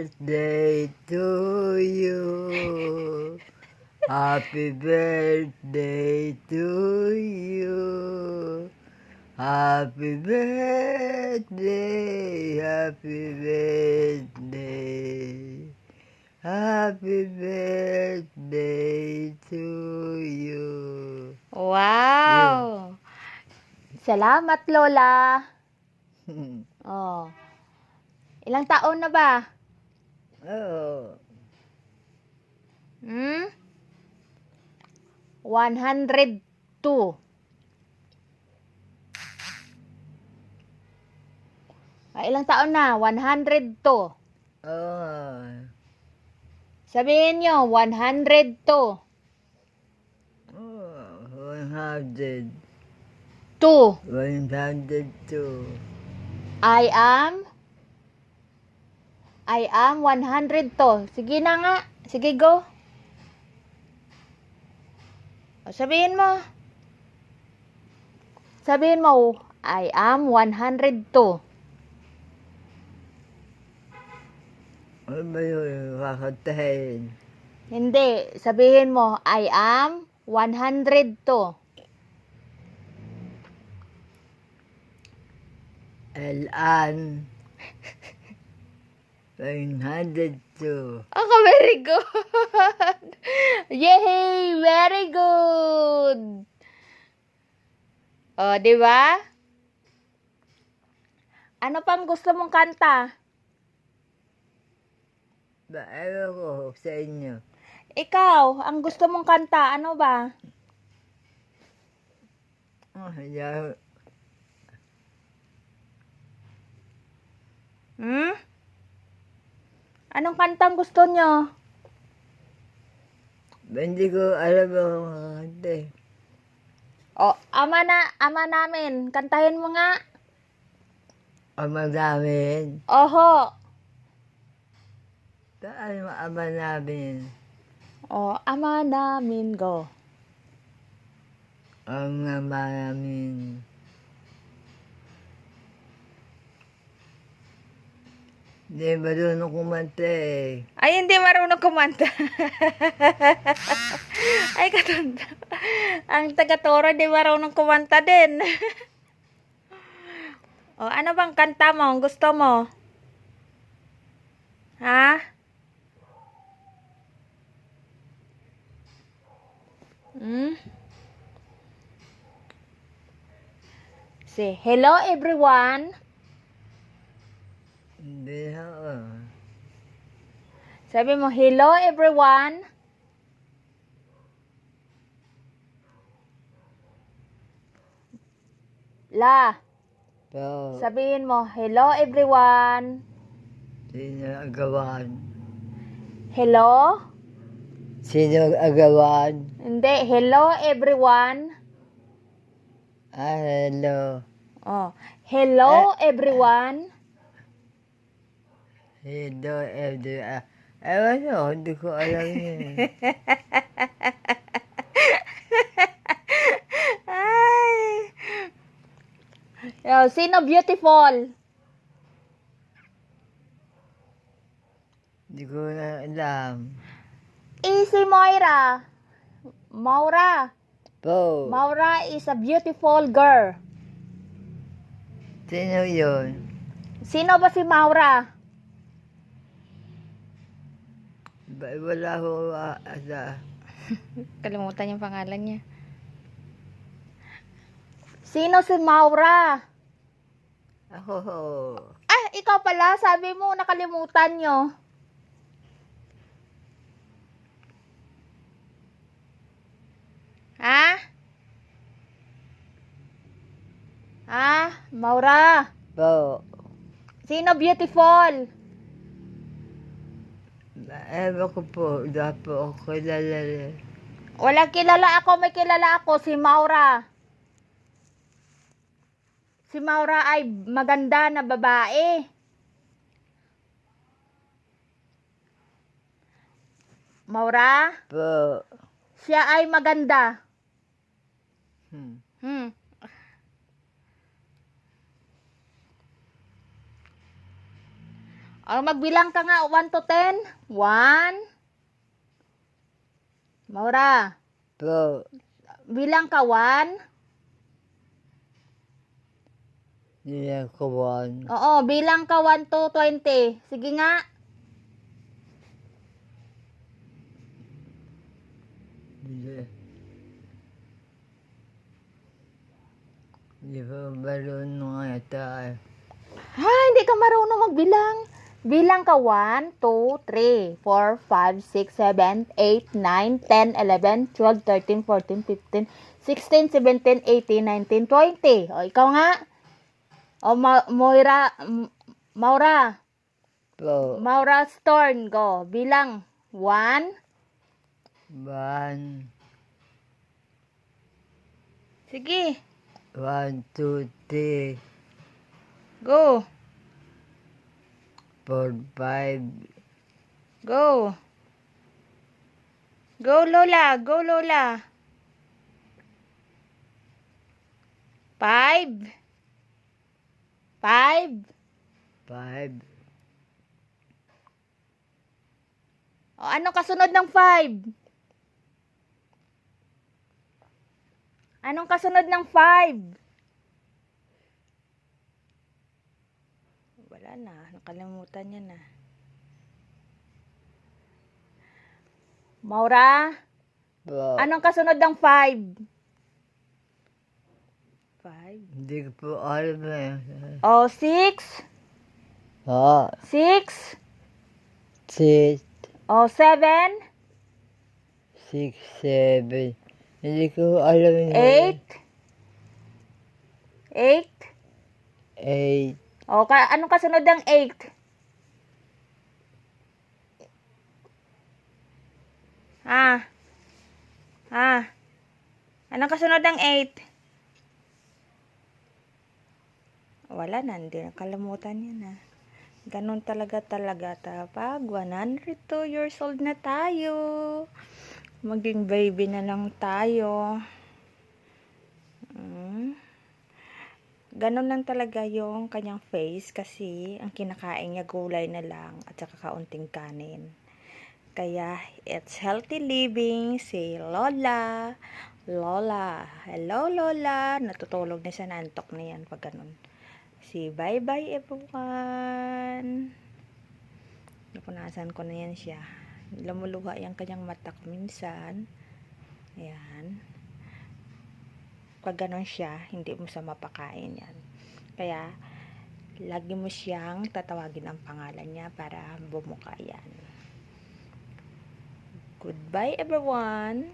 birthday to you. Happy birthday to you. Happy birthday, happy birthday. Happy birthday to you. Wow! Salamat, Lola. Oh. Ilang taon na ba? Oh, 102. Ilang taon na? 102. oh, Sabihin nyo, 102. 100. 2. 102. I am 102. Sige na nga. Sige, go. O, sabihin mo. Sabihin mo, I am 102. Ano ba yun? Kakatahin. Hindi. Sabihin mo, I am 102. Elan. 102. Ako, very good. Yay! Very good. O, di ba? Ano pang gusto mong kanta? Ba, ewan ko sa inyo. Ikaw, ang gusto mong kanta, ano ba? Yeah. Anong kantang gusto nyo? Hindi ko alam ang kakanta eh. O, ama namin. Kantahin mo nga. Ama namin. Oho. Saan mo ama namin? O, ama namin, go. Ang ama namin. Hindi marunong kumanta eh. Ay, hindi marunong kumanta. Ay, katanda. Ang taga-toro, di marunong kumanta din. O, ano bang kanta mo? Gusto mo? Ha? Say, hello everyone. Hindi ako. Sabi mo, hello everyone. La. So, Sabihin mo, hello everyone. sino agawan? Hello? Sino agawan? Hindi, hello everyone. Hello. Oh, hello everyone. Hello, everyone. Ewan ko, hindi ko alam yun. Ay. Oh, sino beautiful? Hindi ko na alam. Easy Moira. Maura. Po, Maura is a beautiful girl. sino yun? Sino ba si Maura? Wala ko asa. Kalimutan yung pangalan niya. Sino si Maura? Ako ho. Ah, ikaw pala. Sabi mo, nakalimutan nyo. Ha? Ha? Maura? Po, Sino beautiful? ewan ko po, wala po ako kilala. Walang kilala ako, may kilala ako, si Maura. Si Maura ay maganda na babae. Maura, Po, siya ay maganda. hmm. Magbilang ka nga, 1 to 10. 1. Maura, Po. bilang ka 1. Bilang ka 1. Oo, bilang ka 1 to 20. Sige nga. Hindi pa marunong ata eh. Ha, hindi ka marunong magbilang. Bilang ka 1, 2, 3, 4, 5, 6, 7, 8, 9, 10, 11, 12, 13, 14, 15, 16, 17, 18, 19, 20. O, ikaw nga. O, Maura. Po. Maura Storn, go. Bilang 1. 1. Sige, 1, 2, 3, go. 4, 5, Go. Go, Lola. Go, Lola. 5. 5. 5, O, anong kasunod ng 5? Anong kasunod ng 5? Wala na. Nakalimutan niya na. Maura, po. anong kasunod ng 5? 5. Hindi ko po alam eh. O, 6. Po. 6. 6, O, 7. 6, 7. Hindi ko alam yun. 8. 8. 8, O, anong kasunod ng 8? Anong kasunod ng 8? Wala na, hindi nakalimutan niya na. Ganun talaga pag 102 years old na tayo. Maging baby na lang tayo. Ganun lang talaga yung kanyang face kasi ang kinakain niya gulay na lang at saka kaunting kanin. Kaya it's healthy living. Si Lola. Lola. Hello, Lola. Natutulog na siya, naantok na yan pag ganun. Si bye-bye everyone. Napunasan ko na yan siya. Lumuluha yung kanyang mata ko minsan. Ayan. Pag ganun siya, hindi mo sa mapakain yan. Kaya, lagi mo siyang tatawagin ang pangalan niya para bumuka yan. Goodbye everyone.